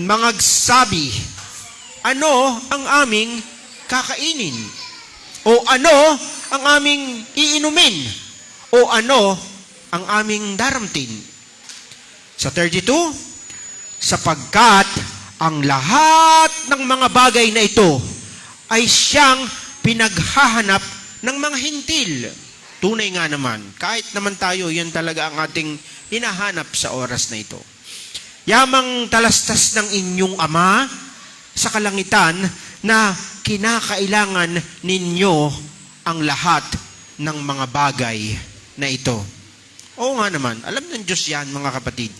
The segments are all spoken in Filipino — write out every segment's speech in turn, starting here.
mangagsabi, ano ang aming kakainin? O ano ang aming iinumin? O ano ang aming daramtin? Sa 32, sapagkat ang lahat ng mga bagay na ito ay siyang pinaghahanap ng mga hintil. Tunay nga naman, kahit naman tayo, yan talaga ang ating hinahanap sa oras na ito. Yamang talastas ng inyong Ama sa kalangitan na kinakailangan ninyo ang lahat ng mga bagay na ito. Oo nga naman, alam ng Diyos yan, mga kapatid.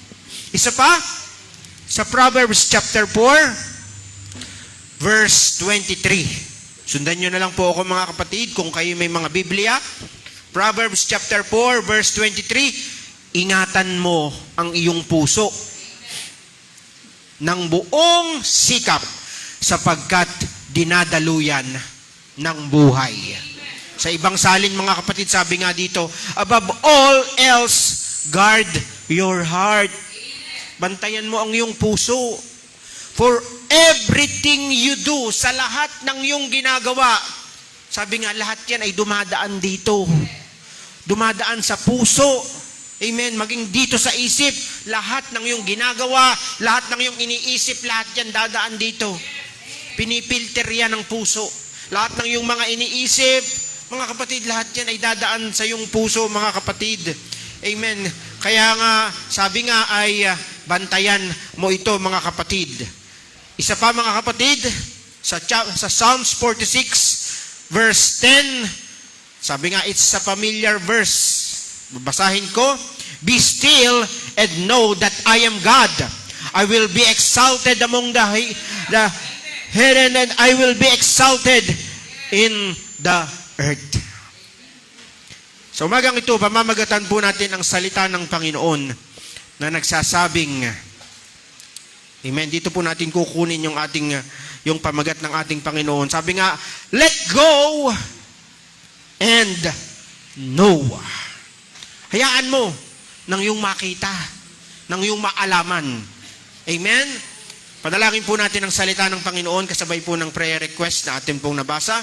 Isa pa, sa Proverbs chapter 4, verse 23. Sundan nyo na lang po ako, mga kapatid, kung kayo may mga Biblia. Proverbs chapter 4, verse 23, ingatan mo ang iyong puso ng buong sikap sapagkat dinadaluyan ng buhay. Sa ibang salin, mga kapatid, sabi nga dito, above all else, guard your heart. Bantayan mo ang iyong puso. For everything you do, sa lahat ng iyong ginagawa, sabi nga, lahat yan ay dumadaan dito. Dumadaan sa puso. Amen. Maging dito sa isip, lahat ng iyong ginagawa, lahat ng iyong iniisip, lahat yan dadaan dito. Pinipilter yan ng puso. Lahat ng iyong mga iniisip, mga kapatid, lahat yan ay dadaan sa iyong puso, mga kapatid. Amen. Kaya nga, sabi nga ay bantayan mo ito, mga kapatid. Isa pa, mga kapatid, sa Psalms 46, verse 10, sabi nga, it's a familiar verse. Babasahin ko, be still and know that I am God. I will be exalted among the heaven and I will be exalted in the earth. Sa umagang ito, pamamagatan po natin ang salita ng Panginoon na nagsasabing, amen, dito po natin kukunin yung pamagat ng ating Panginoon. Sabi nga, let go and know. Hayaan mo nang yung makita, nang yung maalaman. Amen? Padalangin po natin ang salita ng Panginoon kasabay po ng prayer request na atin pong nabasa.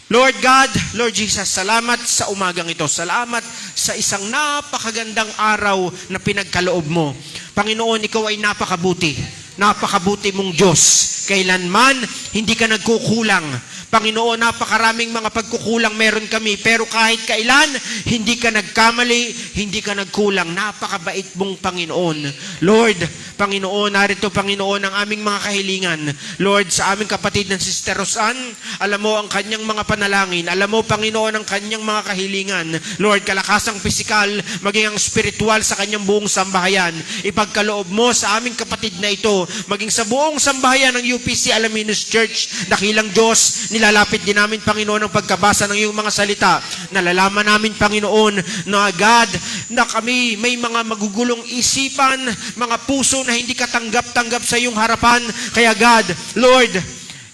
Lord God, Lord Jesus, salamat sa umagang ito. Salamat sa isang napakagandang araw na pinagkaloob mo. Panginoon, ikaw ay napakabuti. Napakabuti mong Diyos. Kailanman, hindi ka nagkukulang. Panginoon, napakaraming mga pagkukulang meron kami, pero kahit kailan, hindi ka nagkamali, hindi ka nagkulang. Napakabait mong Panginoon. Lord, Panginoon, narito Panginoon ang aming mga kahilingan. Lord, sa aming kapatid na Sister Rosan, alam mo ang kanyang mga panalangin. Alam mo, Panginoon, ang kanyang mga kahilingan. Lord, kalakasang pisikal, maging ang spiritual sa kanyang buong sambahayan. Ipagkaloob mo sa aming kapatid na ito, maging sa buong sambahayan ng UPC Alaminos Church, dakilang Diyos, nilalapit din namin, Panginoon, ang pagkabasa ng iyong mga salita. Nalalaman namin, Panginoon, na God, na kami may mga magugulong isipan, mga puso na hindi katanggap-tanggap sa iyong harapan. Kaya God, Lord,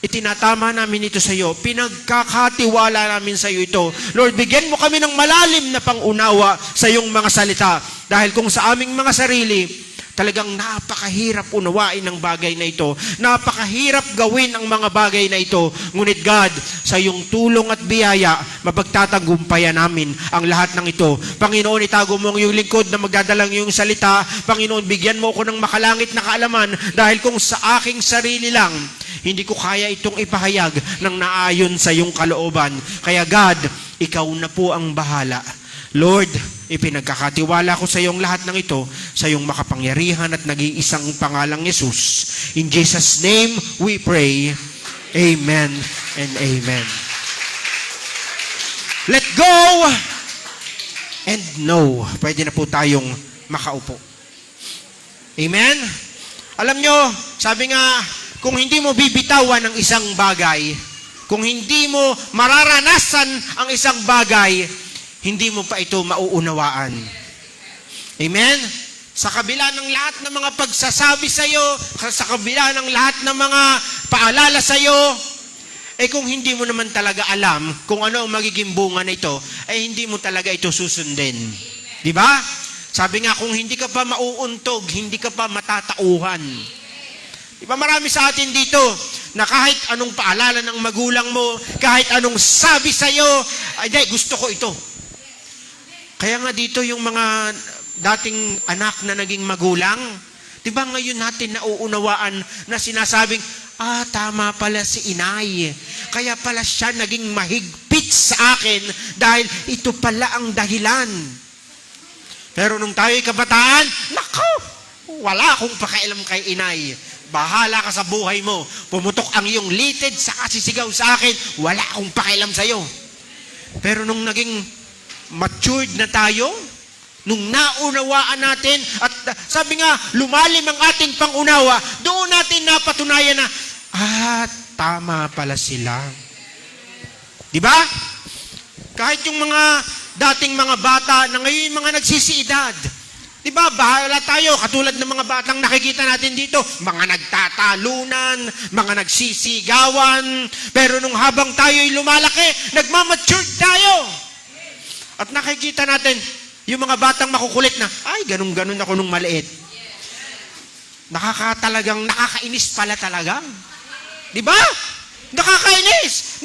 itinatama namin ito sa iyo. Pinagkakatiwala namin sa iyo ito. Lord, bigyan mo kami ng malalim na pangunawa sa iyong mga salita. Dahil kung sa aming mga sarili, talagang napakahirap unawain ang bagay na ito. Napakahirap gawin ang mga bagay na ito. Ngunit God, sa iyong tulong at biyaya, mapagtatagumpayan namin ang lahat ng ito. Panginoon, itago mo ang iyong lingkod na magdadalang iyong salita. Panginoon, bigyan mo ako ng makalangit na kaalaman dahil kung sa aking sarili lang, hindi ko kaya itong ipahayag ng naayon sa iyong kalooban. Kaya God, ikaw na po ang bahala. Lord, ipinagkakatiwala ko sa iyong lahat ng ito, sa iyong makapangyarihan at nag-iisang pangalang Yesus. In Jesus' name we pray. Amen and amen. Let go and know. Pwede na po tayong makaupo. Amen? Alam nyo, sabi nga, kung hindi mo bibitawan ang isang bagay, kung hindi mo mararanasan ang isang bagay, hindi mo pa ito mauunawaan. Amen? Sa kabila ng lahat ng mga pagsasabi sa iyo, sa kabila ng lahat ng mga paalala sa iyo, kung hindi mo naman talaga alam kung ano ang magiging bunga na ito, hindi mo talaga ito susundin. Di ba? Sabi nga, kung hindi ka pa mauuntog, hindi ka pa matatauhan. Diba marami sa atin dito na kahit anong paalala ng magulang mo, kahit anong sabi sa'yo, ay gusto ko ito. Kaya nga dito yung mga dating anak na naging magulang, diba ngayon natin nauunawaan na sinasabing, tama pala si inay. Kaya pala siya naging mahigpit sa akin dahil ito pala ang dahilan. Pero nung tayo'y kabataan, nako, wala akong pakialam kay inay. Bahala ka sa buhay mo. Pumutok ang iyong litid sa kasisigaw sa akin, wala akong pakialam sa'yo. Pero nung naging matured na tayo, nung naunawaan natin, at sabi nga, lumalim ang ating pangunawa, doon natin napatunayan na, tama pala sila. Diba? Kahit yung mga dating mga bata na ngayon yung mga nagsisiedad, diba, bahala tayo, katulad ng mga batang nakikita natin dito, mga nagtatalunan, mga nagsisigawan, pero nung habang tayo'y lumalaki, nagmamature tayo. At nakikita natin, yung mga batang makukulit na, ganun-ganun ako nung maliit. Nakakainis pala talaga. Diba? Nakakainis.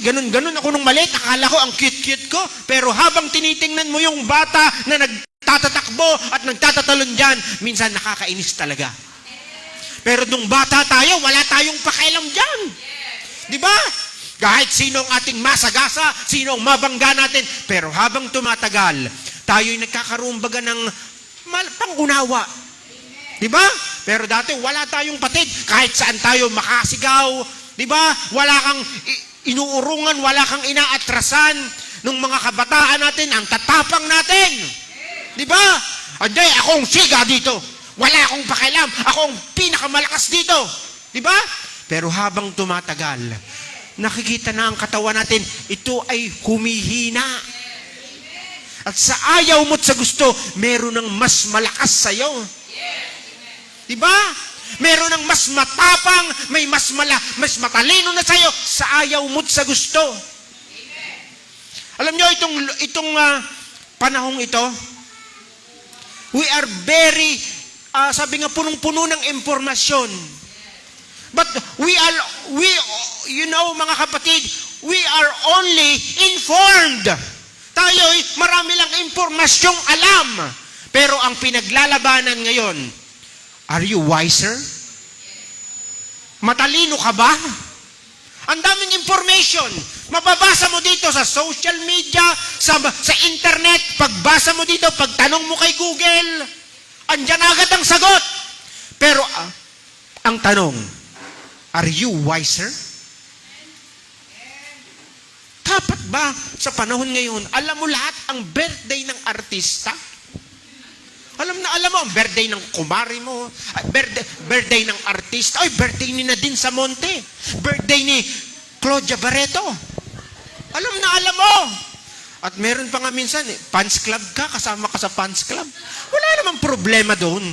Ganun-ganun ako nung maliit, akala ko ang cute-cute ko, pero habang tinitingnan mo yung bata na nagtatakbo at nagtatatalon dyan, minsan nakakainis talaga. Pero nung bata tayo, wala tayong pakialam dyan. Diba? Kahit sino ang ating masagasa, sino ang mabangga natin, pero habang tumatagal, tayo'y nagkakaroon baga ng pangunawa. Diba? Pero dati wala tayong patid, kahit saan tayo makasigaw. Diba? Wala kang inuurungan, wala kang inaatrasan. Nung mga kabataan natin, ang tatapang natin. Diba? Akong siga dito. Wala akong pakialam. Akong pinakamalakas dito. Diba? Pero habang tumatagal, nakikita na ang katawan natin, ito ay humihina. At sa ayaw mo't sa gusto, meron ng mas malakas sa'yo. Diba? Meron ng mas matapang, may mas matalino na sa'yo, sa ayaw mo't sa gusto. Alam nyo, itong panahong ito, we are very, sabi nga, punong-puno ng impormasyon. But mga kapatid, we are only informed. Tayo'y marami lang impormasyong alam. Pero ang pinaglalabanan ngayon, are you wiser? Matalino ka ba? Ang daming information. Mababasa mo dito sa social media, sa internet, pagbasa mo dito, pagtanong mo kay Google, andyan agad ang sagot. Pero ang tanong, are you wiser? Dapat ba sa panahon ngayon, alam mo lahat ang birthday ng artista? Alam mo ang birthday ng kumari mo, birthday ng artista, birthday ni Nadine Samonte, birthday ni Claudia Barreto. Alam mo. At meron pa nga minsan, fans club ka, kasama ka sa fans club. Wala namang problema doon.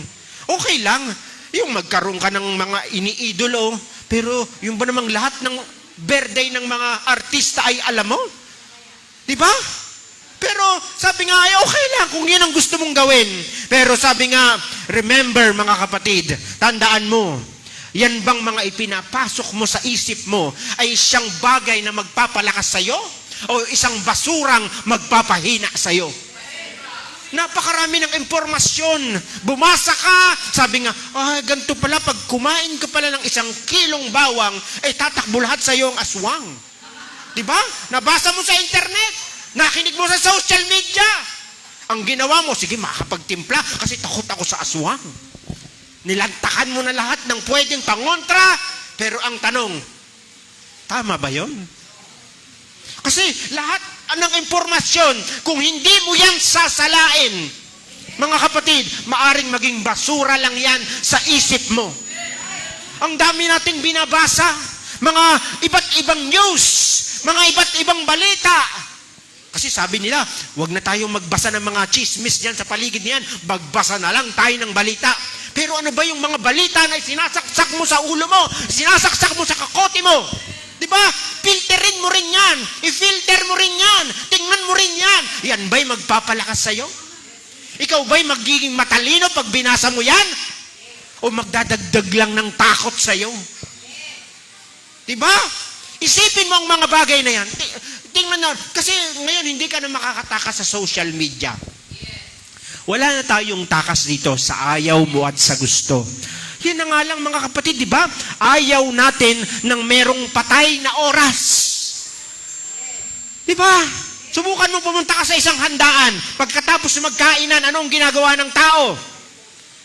Okay lang. Yung magkaroon ka ng mga iniidolo, pero yung ba namang lahat ng birthday ng mga artista ay alam mo? Diba? Pero sabi nga, okay lang kung yan ang gusto mong gawin. Pero sabi nga, remember mga kapatid, tandaan mo, yan bang mga ipinapasok mo sa isip mo ay siyang bagay na magpapalakas sa'yo? O isang basurang magpapahina sa'yo? Napakarami ng impormasyon. Bumasa ka, sabi nga, ganito pala, pag kumain ka pala ng 1 kilong bawang, tatakbo lahat sa'yo ang aswang. Diba? Nabasa mo sa internet, nakinig mo sa social media. Ang ginawa mo, sige, makakapagtimpla kasi takot ako sa aswang. Nilantakan mo na lahat ng pwedeng pangontra, pero ang tanong, tama ba yon? Kasi lahat ng impormasyon, kung hindi mo yan sasalain, mga kapatid, maaring maging basura lang yan sa isip mo. Ang dami nating binabasa, mga iba't ibang news, mga iba't ibang balita. Kasi sabi nila, wag na tayong magbasa ng mga chismis diyan sa paligid niyan, magbasa na lang tayo ng balita. Pero ano ba yung mga balita na sinasaksak mo sa ulo mo, sinasaksak mo sa kakote mo? Diba? Filterin mo rin yan. I-filter mo rin yan. Tingnan mo rin yan. Yan ba'y magpapalakas sa'yo? Ikaw ba'y magiging matalino pag binasa mo yan? O o magdadagdag lang ng takot sa'yo. Diba? Isipin mo ang mga bagay na yan. Tingnan na, kasi ngayon hindi ka na makakatakas sa social media. Wala na tayong takas dito sa ayaw mo at sa gusto. Yan na nga lang mga kapatid, di ba? Ayaw natin ng merong patay na oras. Di ba? Subukan mo pumunta ka sa isang handaan. Pagkatapos magkainan, anong ginagawa ng tao?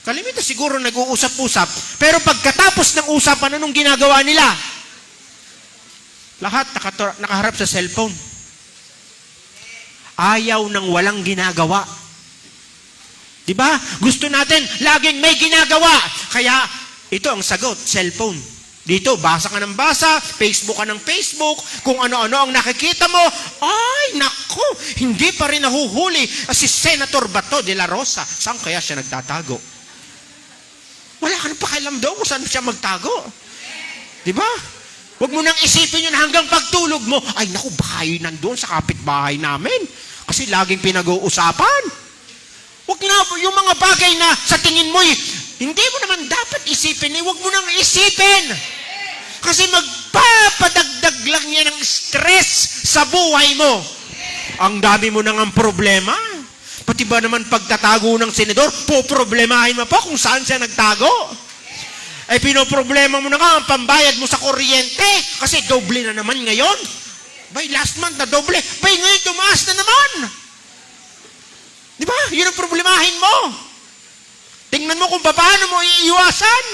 Kalimitan siguro nag-uusap-usap. Pero pagkatapos ng usapan, anong ginagawa nila? Lahat nakaharap sa cellphone. Ayaw ng walang ginagawa. Diba? Gusto natin laging may ginagawa. Kaya ito ang sagot, cellphone. Dito, basa ka ng basa, Facebook ka ng Facebook, kung ano-ano ang nakikita mo. Ay, naku, hindi pa rin nahuhuli si Senator Bato de la Rosa. Saan kaya siya nagtatago? Wala ka nang pakialam doon kung saan siya magtago. Diba? Huwag mo nang isipin yun hanggang pagtulog mo. Ay, naku, baka yun nandun sa kapitbahay namin. Kasi laging pinag-uusapan. Huwag na, yung mga bagay na sa tingin mo, hindi mo naman dapat isipin. Huwag mo nang isipin. Kasi magpapadagdag lang yan ng stress sa buhay mo. Ang dami mo nang ang problema. Pati ba naman pagtatago ng senador, poproblemahin mo pa kung saan siya nagtago. Ay pinoproblema mo na nga ang pambayad mo sa kuryente kasi doble na naman ngayon. Bay, last month na doble. Bay, ngayon tumaas na naman. Di ba? Yun ang problemahin mo. Tingnan mo kung paano mo iiwasan.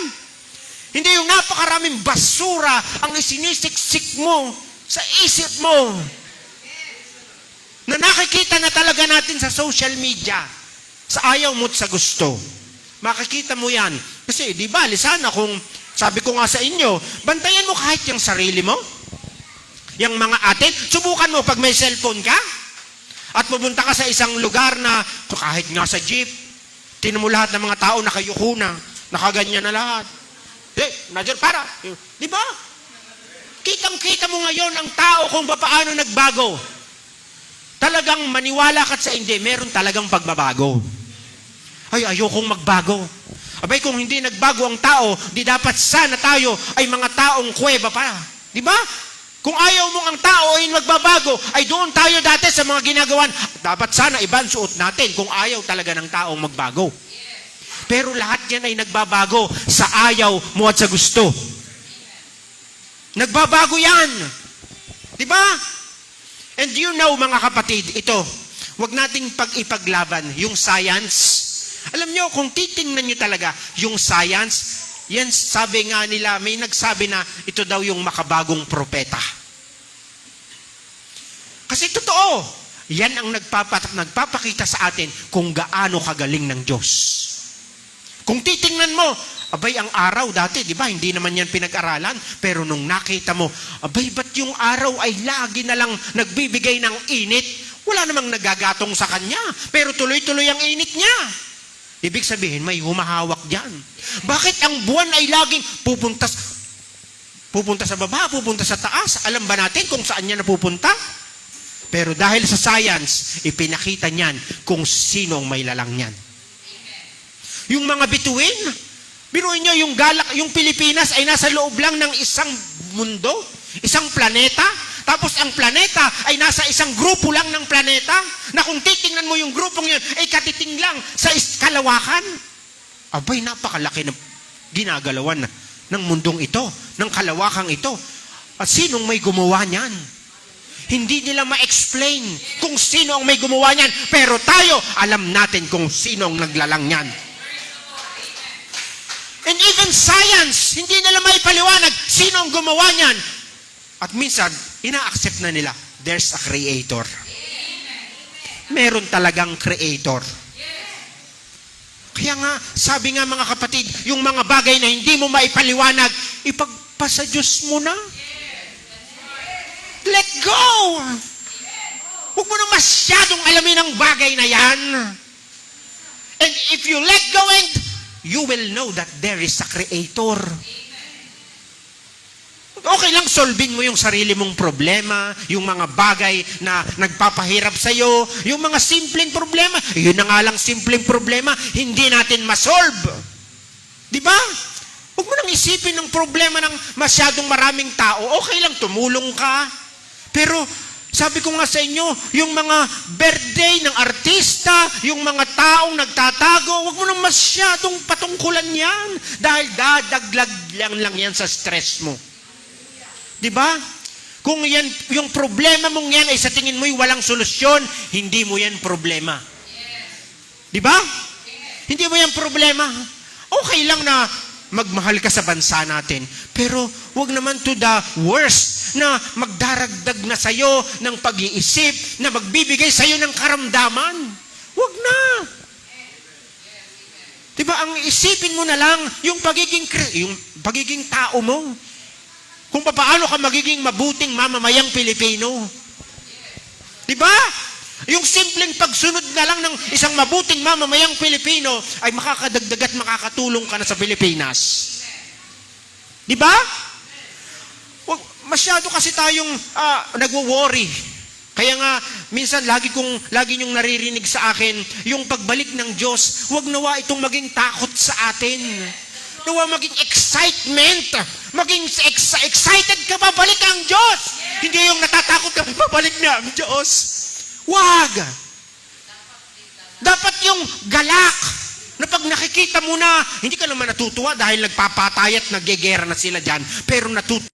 Hindi yung napakaraming basura ang isinisiksik mo sa isip mo na nakikita na talaga natin sa social media. Sa ayaw mo at sa gusto. Makikita mo yan. Kasi, di ba, sana kung, sabi ko nga sa inyo, bantayan mo kahit yung sarili mo. Yung mga atin, subukan mo pag may cellphone ka, at pupunta ka sa isang lugar na, kahit nga sa jeep, tinan mo lahat ng mga tao nakayuko na, nakaganyan na lahat. Nandiyan, para. Di ba? Kitang-kita mo ngayon ang tao kung paano nagbago. Talagang maniwala ka sa hindi, meron talagang pagbabago. Ay, ayokong magbago. Abay, kung hindi nagbago ang tao, di dapat sana tayo ay mga taong kuweba pa. Di ba? Kung ayaw mong ang tao ay magbabago, ay doon tayo dati sa mga ginagawan. Dapat sana iba ang suot natin kung ayaw talaga ng taong magbago. Pero lahat yan ay nagbabago sa ayaw mo at sa gusto. Nagbabago yan. Di ba? And you know, mga kapatid, ito, wag nating pag-ipaglaban yung science. Alam nyo, kung titingnan nyo talaga yung science, yan sabi nga nila, may nagsabi na ito daw yung makabagong propeta. Kasi totoo, yan ang nagpapakita sa atin kung gaano kagaling ng Diyos. Kung titingnan mo, abay ang araw dati, di ba, hindi naman yan pinag-aralan, pero nung nakita mo, abay ba't yung araw ay lagi na lang nagbibigay ng init? Wala namang nagagatong sa kanya, pero tuloy-tuloy ang init niya. Ibig sabihin, may humahawak dyan. Bakit ang buwan ay laging pupunta sa baba, pupunta sa taas? Alam ba natin kung saan niya napupunta? Pero dahil sa science, ipinakita niyan kung sino ang may lalang niyan. Yung mga bituin, biruin nyo yung Pilipinas ay nasa loob lang ng isang mundo, isang planeta. Tapos ang planeta ay nasa isang grupo lang ng planeta na kung titingnan mo yung grupong yun ay katiting lang sa kalawakan. Abay, napakalaki na ginagalawan ng mundong ito, ng kalawakang ito. At sinong may gumawa niyan? Hindi nila ma-explain kung sino ang may gumawa niyan. Pero tayo, alam natin kung sino ang naglalang niyan. And even science, hindi nila maipaliwanag sino ang gumawa niyan. At minsan, ina-accept na nila, there's a creator. Meron talagang creator. Kaya nga, sabi nga mga kapatid, yung mga bagay na hindi mo maipaliwanag, ipagpasa Diyos mo na. Let go! Huwag mo na masyadong alamin ang bagay na yan. And if you let go, and you will know that there is a creator. Okay lang, solving mo yung sarili mong problema, yung mga bagay na nagpapahirap sa'yo, yung mga simpleng problema. Yun na nga lang simpleng problema, hindi natin masolve. Di ba? Huwag mo nang isipin ng problema ng masyadong maraming tao. Okay lang, tumulong ka. Pero sabi ko nga sa inyo, yung mga birthday ng artista, yung mga taong nagtatago, huwag mo nang masyadong patungkulan yan. Dahil dadaglag lang yan sa stress mo. Di ba? Kung yan, yung problema mong yan ay sa tingin mo'y walang solusyon, hindi mo yan problema. Di ba? Hindi mo yan problema. Okay lang na magmahal ka sa bansa natin. Pero wag naman to the worst na magdaragdag na sa'yo ng pag-iisip, na magbibigay sa'yo ng karamdaman. Wag na. Diba, ang isipin mo na lang yung pagiging tao mo. Kung paano ka magiging mabuting mamamayang Pilipino. Diba? Yung simpleng pagsunod na lang ng isang mabuting mamamayang Pilipino ay makakadagdag at makakatulong ka na sa Pilipinas. Di ba? Masyado kasi tayong nagwo-worry. Kaya nga, minsan lagi niyong naririnig sa akin, yung pagbalik ng Diyos, huwag nawa itong maging takot sa atin. Nawa maging excitement. Maging excited ka, babalik ang Diyos. Hindi yung natatakot ka, babalik na ang Diyos. Wag! Dapat yung galak na pag nakikita mo na, hindi ka naman natutuwa dahil nagpapatay at naggegera na sila dyan, pero natutuwa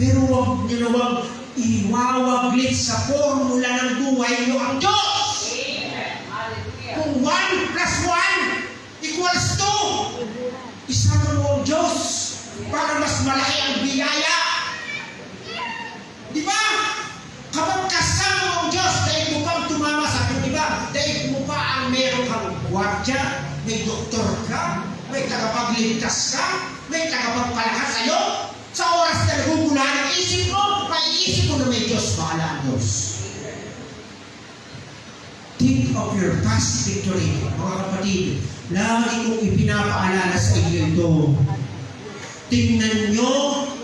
Pero huwag nyo na huwag iwawaglit sa formula ng buhay nyo ang Diyos. Kung 1 plus 1 equals 2, isama mo ang Diyos para mas malaki ang biyaya. Di ba? Kapag kasama mo ang Diyos, dahil mo kang tumama sa akin, di ba? Dahil mo pa ang meron kang gwardiya, may doktor ka, may tagapagligtas ka, may tagapagpalakas sa'yo. Sa oras na nagugula ng isip mo, maiisip mo na may Diyos, bahala ang Diyos. Think of your past victory, mga kapatid. Lagi kong ipinapaalala sa inyo ito. Tingnan nyo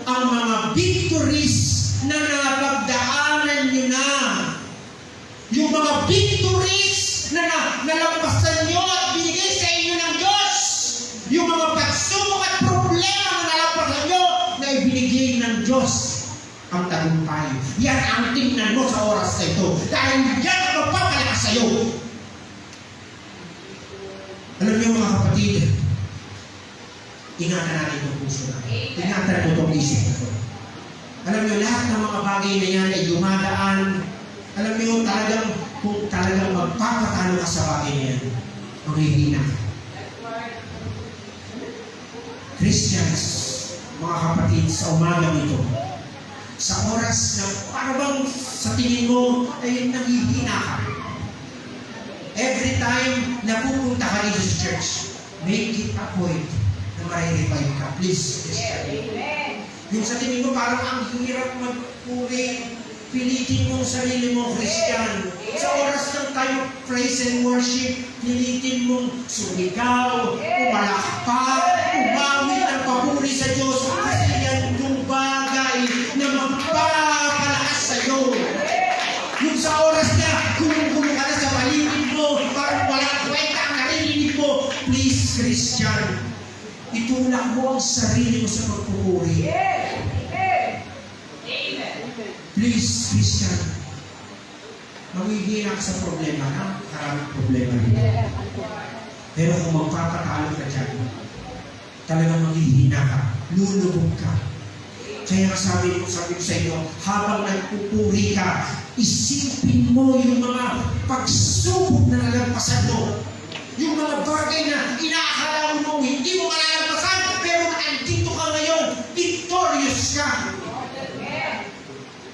ang mga victories na napagdaanan nyo na. Yung mga victories na nalampasan nyo at binigay sa inyo ng Diyos. Yung mga pagsubok at problema na nalampasan nyo na ibinigay ng Diyos ang tagumpay. Yan ang tingnan mo sa oras na ito. Dahil yan ang magpapalakas sa iyo. Alam niyo mga kapatid, ingatan natin itong puso natin. Ingatan natin itong isip natin. Alam niyo, lahat ng mga bagay na yan ay dumadaan. Alam niyo, kung talagang magpapatalo ka sa bagay na yan, manghihina. Christians, mga kapatid, sa umaga nito, sa oras na parang sa tingin mo ay naghihina ka. Every time na pupunta ka dito sa church, make it a point na ma-revive ka. Please. Yung sa tingin mo parang ang hirap magpuri, pilitin mo sarili mo, Christian. Sa oras ng time of praise and worship, pilitin mong sumigaw, umalakpak, umawit ang papuri sa Diyos. Kasi yan yung bagay na magpapalakas sa iyo. Yung sa oras na gulong-gulong ka na sa paligid mo, parang walang kwenta ang narinig mo, please, Christian, itulak mo ang sarili mo sa pagpupuri. Please, Christian, manghihina ka sa problema na karaming problema rin. Pero kung magpapatalo ka dyan, talagang manghihina ka, lulubog ka. Kaya sabi ko sa inyo, habang nagpupuri ka, isipin mo yung mga pagsubok na nalampasan mo. Yung mga bagay na inaakala mo hindi mo malalampasan, pero andito ka ngayon, victorious ka.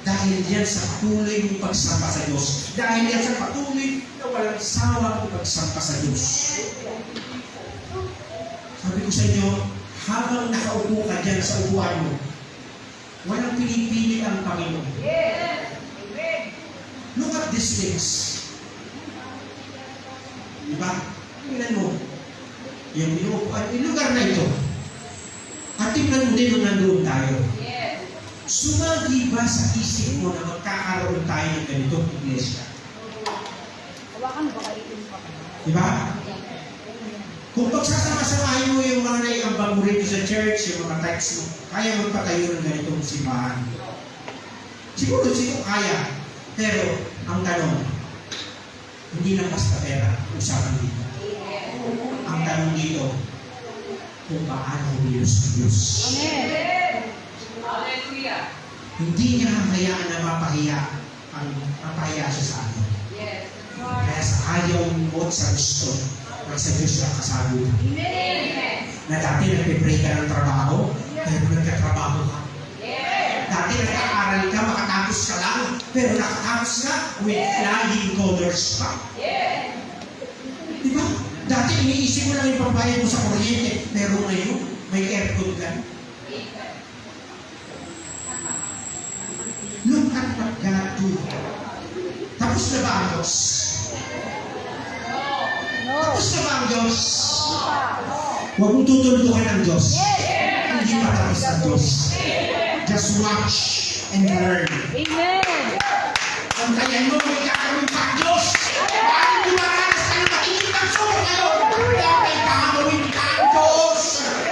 Dahil yan sa patuloy mong pagsamba sa Diyos. Dahil yan sa patuloy na walang sawa mong pagsamba sa Diyos. Sabi ko sa inyo, habang nakaupo ka dyan sa upuan mo, walang pinipili ang Panginoon. Look at these things. Diba? Tingnan mo. Yung lugar na ito. At tingnan mo din nung nandoon tayo. Sumagi ba sa isip mo na magkakaroon tayo ng ganitong iglesia? Diba? Kung pagsasama-samahin mo yung mga naiambang mo rito sa church, yung mga types mo, kaya magpatayo ng ganitong simbahan. Siguro kaya. Pero, ang tanong, hindi lang basta pera, usapan dito. Ang tanong dito, kung paano humilos ng Diyos. Amen. Hallelujah. Hindi niya hayaan na mapahiya siya sa atin. Yes. Kaya sa ayaw mo at sa gusto, ay sa Diyos ang kasabi. Amen. Na dati nagpipray ka ng trabaho, pero nagkatrabaho ka. Dati nag-aaral ka, makatapos ka lang, pero nakatapos ka with flying colors pa. Diba? Dati iniisip mo lang yung pambayad mo sa kuryente, pero ngayon, may aircon ka. Look at what God do. Tapos na ba ang Diyos? Tapos na ba ang Diyos? Huwag mong tutuldukan ang Diyos. Hindi pa tapos ang Diyos. Just watch and learn. Amen. Santayan mo, may gagawin pa ang Diyos. Bakit dumaranas ka na makinig ang suko kayo? Kaya may gagawin pa ang Diyos.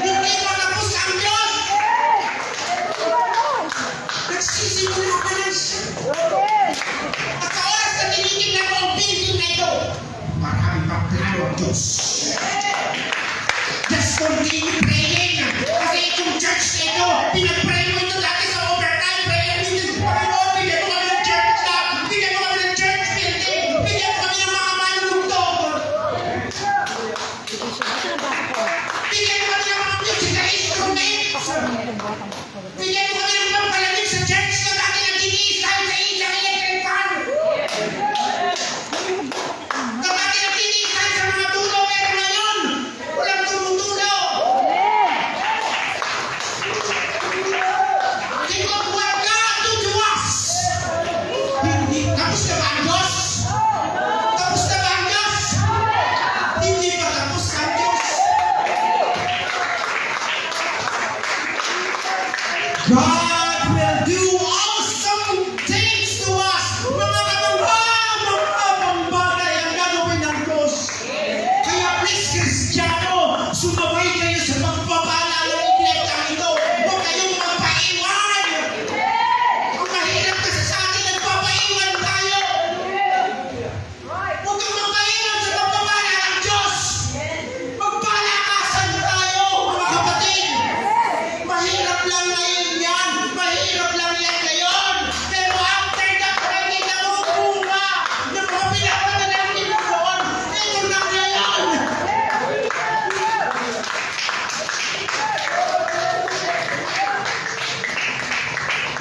Hindi pa tapos ang Diyos. Nagsisimula pa lang siya. At sa oras na tinigil na ang building na ito, marami pang plano ang Diyos. Just continue praying. Kasi itong church na ito, pinag-pray mo ito dati sa overtime. God will do awesome things to us. Mga kapambang bagay ang gagawin ng Diyos. Kaya please, Kristiyano, sumabay kayo sa pagpapala ng iglesia ito. Huwag kayong magpaiwan. Ang mahirap kasi sa atin, nagpapaiwan tayo. Huwag kang magpaiwan sa pagpapala ng Diyos. Magpalakasan tayo, mga kapatid. Mahirap lang ngayon yan. Mahirap lang yan ngayon. Pero after that, nakikita mo ang bunga ng mga pinapadala ng Panginoon. Ito na ngayon.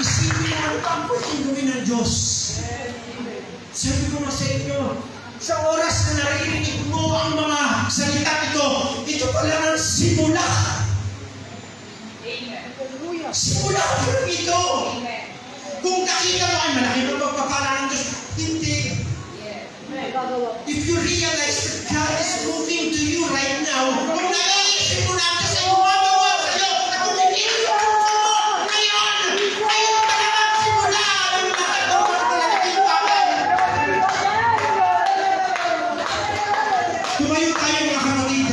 Isipin mo ang pwedeng gawin ng Diyos. Sabi ko nga sa inyo, sa oras na naririnig mo ang mga salita ito, ito pala ang simula. Simula ko lang ito. Kung nakita mo ay malaki na pagpapala ng Diyos, hindi. If you realize that God is moving to you right now, kung naiisip mo na kasi gumagawa sa'yo, at kung hindi mo ngayon, ngayon talaga ang simula ng nakagawa ng malaking bagay. Tumayo tayo mga kapatid.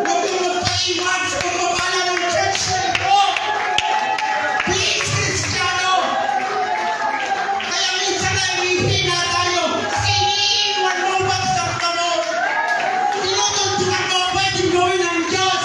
Huwag kang magpaiwan sa pagpapala ng church na ito. Please, Kristiyano. Kaya minsan ay hihina tayo kasi iniiwan mo bagsak ka mo. Tinutuldukan mo ang pwedeng gawin ng Diyos.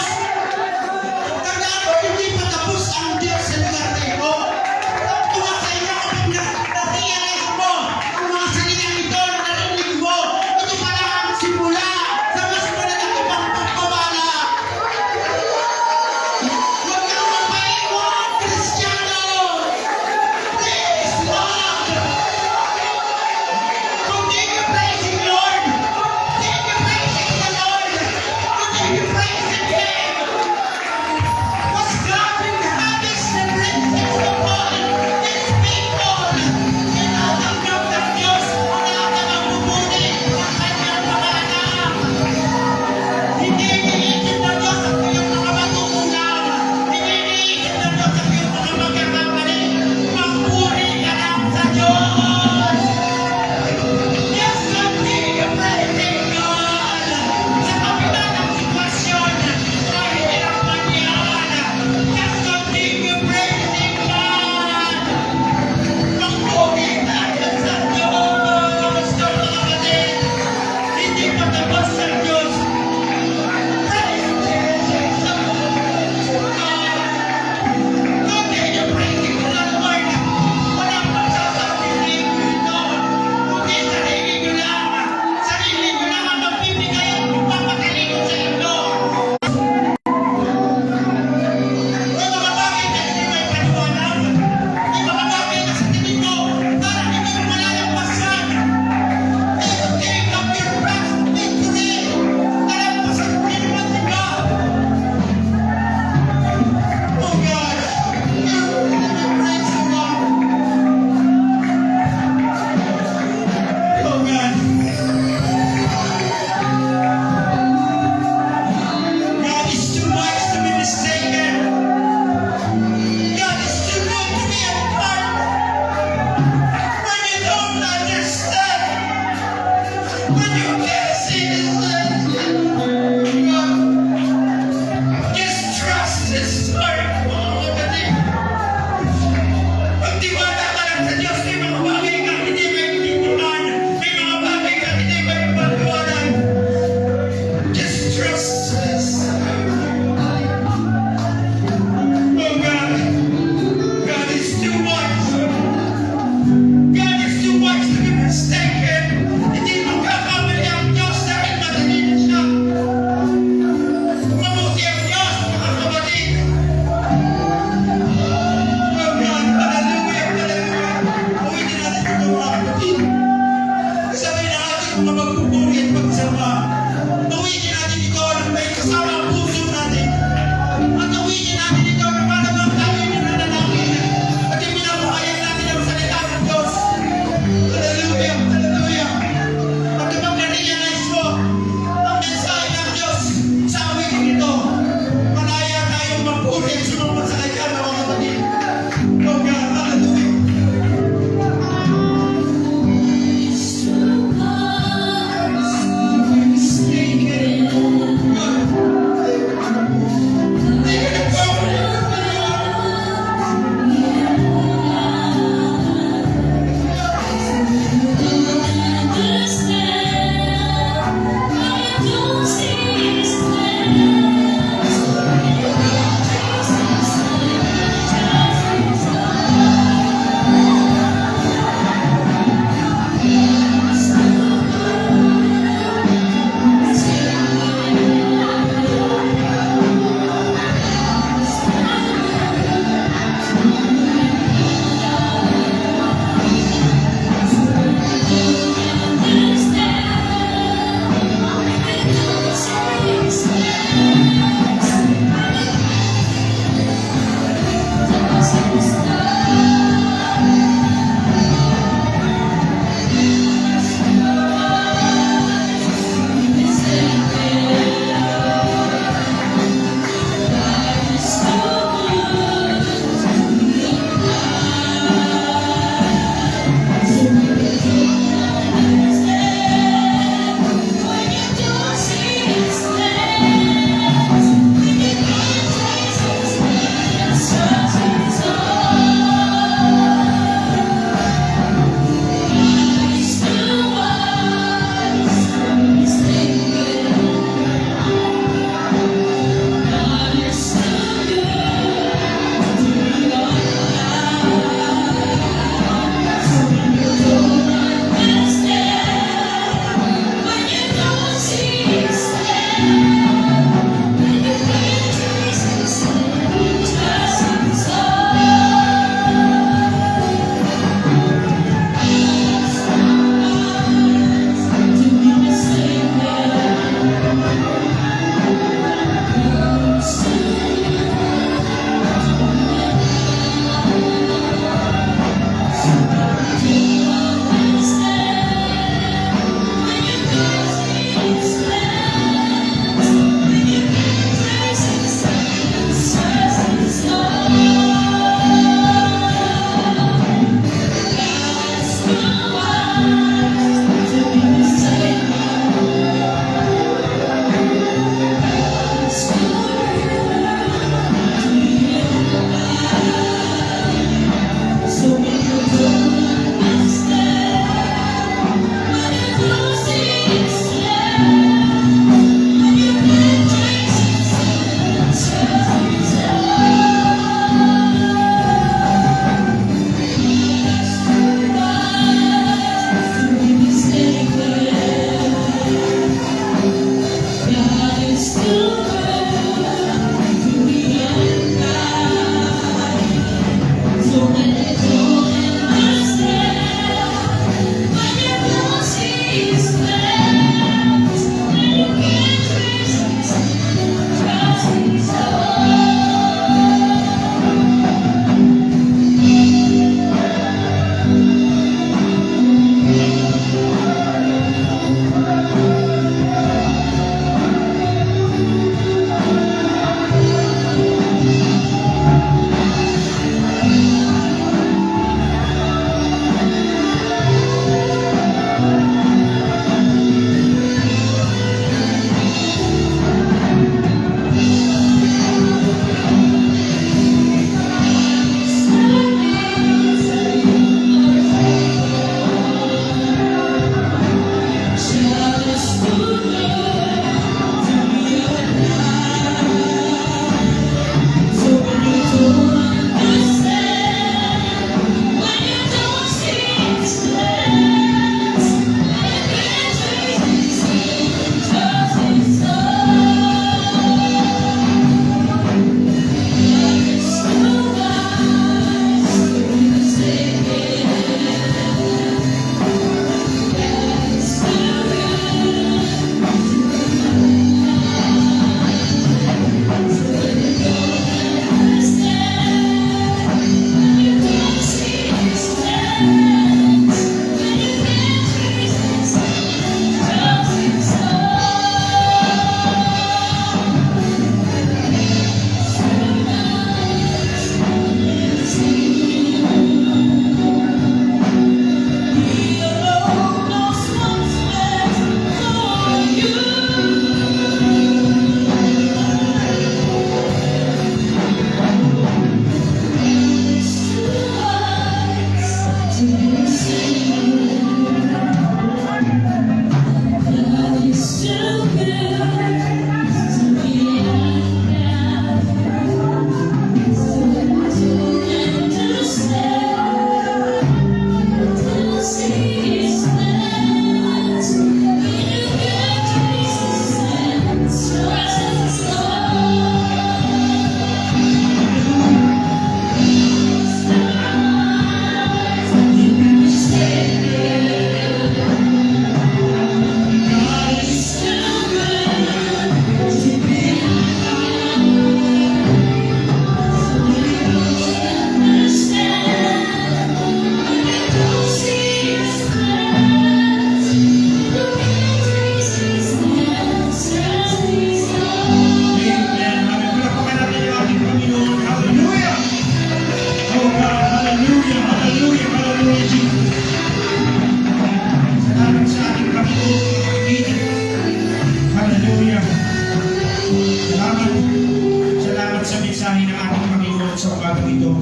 Panginoon sa umagang ito.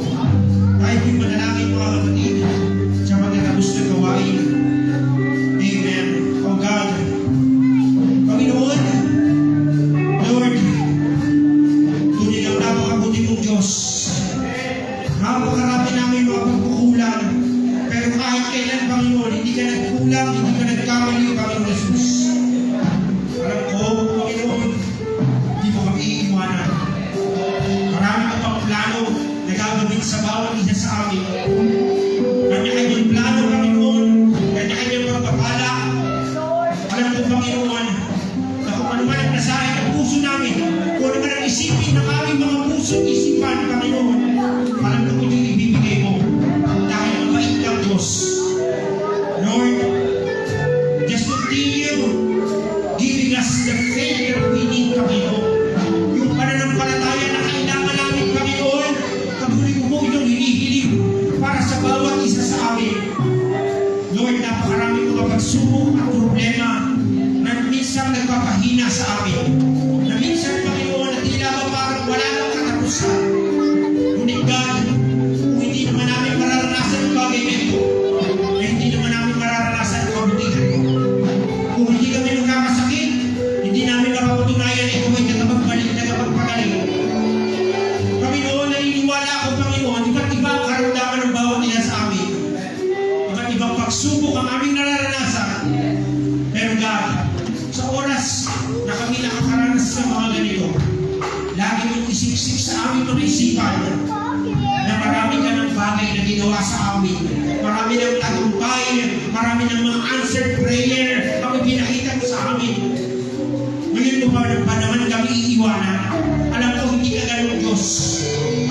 Tayo po'y manalangin mga kapatid sa pagkatapos ng gawain. Amen. O God, Panginoon, Lord, tunay ang napakabuti mong Diyos. Napakarami namin mga pagkukulang. Pero kahit kailan, Panginoon, hindi ka nagkulang, hindi ka nagkamali, Panginoon Jesus. Alam ko, Panginoon, hindi mo kami iiwanan. Marami ka pang plano na gagawin sa bawat isa sa amin. Kanya-kanyang plano, Panginoon, kanya-kanyang pagpapala. Alam ko, Panginoon, na kung ano man ang nasahin ang puso namin, kung ano man ang isipin ng aming mga puso at isipan, Panginoon, alam ko kung yung ibibigay mo. Dahil ang bait ng Diyos. Lord, just continue giving us the faith that we need, Panginoon. Yung pananampalataya na kailangan namin, Panginoon, patuloy mo itong hinihiling para sa bawat isa sa amin. Lord, napakarami mga pagsubok at problema na minsan nagpapahina sa amin. Na minsan, Panginoon, na tila ba parang wala nang katapusan. Ngunit God, kung hindi naman namin mararanasan ang bagay na ito, na hindi naman namin mararanasan ang kabutihan mo. Kung hindi kami magkakasakit, hindi namin mapapatunayan na ito ay nagpapagaling. Panginoon, naniniwala ako, Panginoon, iba't iba ang karamdaman ng bawat isa sa amin. Iba't ibang pagsubok ang aming nararanasan. Pero God, sa oras na kami nakakaranas sa mga ganito, lagi mong isiksik sa aming mga isipan na marami ka ng bagay na ginawa sa amin. Marami ng tagumpay, marami ng mga answered prayer ang pinakita mo sa amin. Ngayon pa naman kami iiwanan. Alam ko hindi ka ganun Diyos.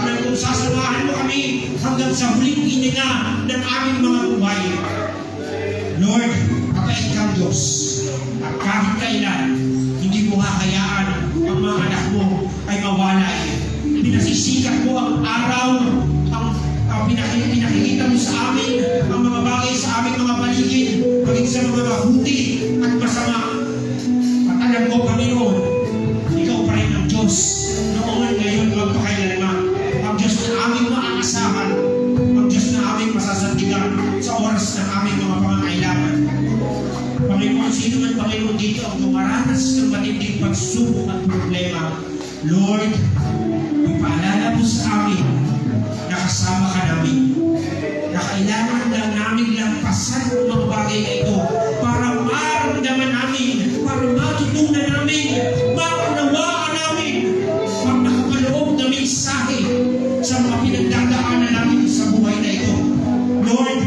Alam ko sasamahan mo kami hanggang sa huling hininga ng aming mga buhay. Lord, mabait kang Diyos. At kahit kailan, hindi mo hakayaan ang mga anak mo ay mawalay. Pinasisikap mo ang araw, ang pinakikita mo sa amin, ang mga bagay sa aming mga paligid, maging sa mga mabuti at masama. At alam ko, Panginoon, ikaw pa rin ang Diyos noon, ngayon, magpakailanman. Ang Diyos na aming maaasahan, ang Diyos na aming masasandigan sa oras ng aming mga pangangailangan. Panginoon, sino man Panginoon dito ang dumaranas ng matinding pagsubok at problema, Lord, ipaalala mo sa amin na kasama ka namin. Na kailangan lang namin lampasan ang mga bagay na ito para maramdaman namin, para matutunan namin, maunawaan namin ang nakapaloob na mensahe sa mga pinagdadaanan namin sa buhay na ito. Lord,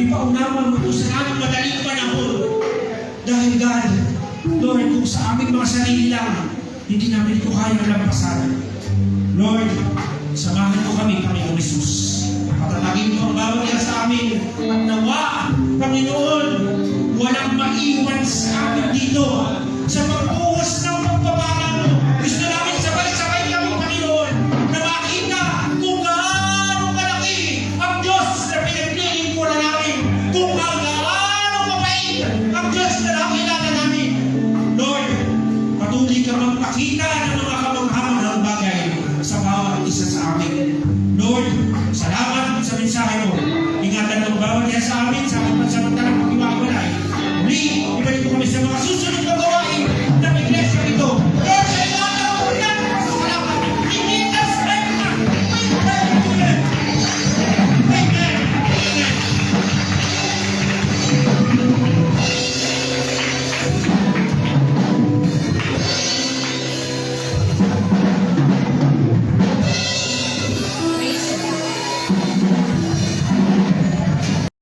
ipaunawa mo ito sa aming madaling panahon. Dahil God, Lord, kung sa aming mga sarili lang, hindi namin ito kaya lampasan. Lord, samahan mo kami, Panginoon Jesus. Patatagin mo ang bawat isa sa amin. At nawa, Panginoon, walang maiwan sa amin dito sa pag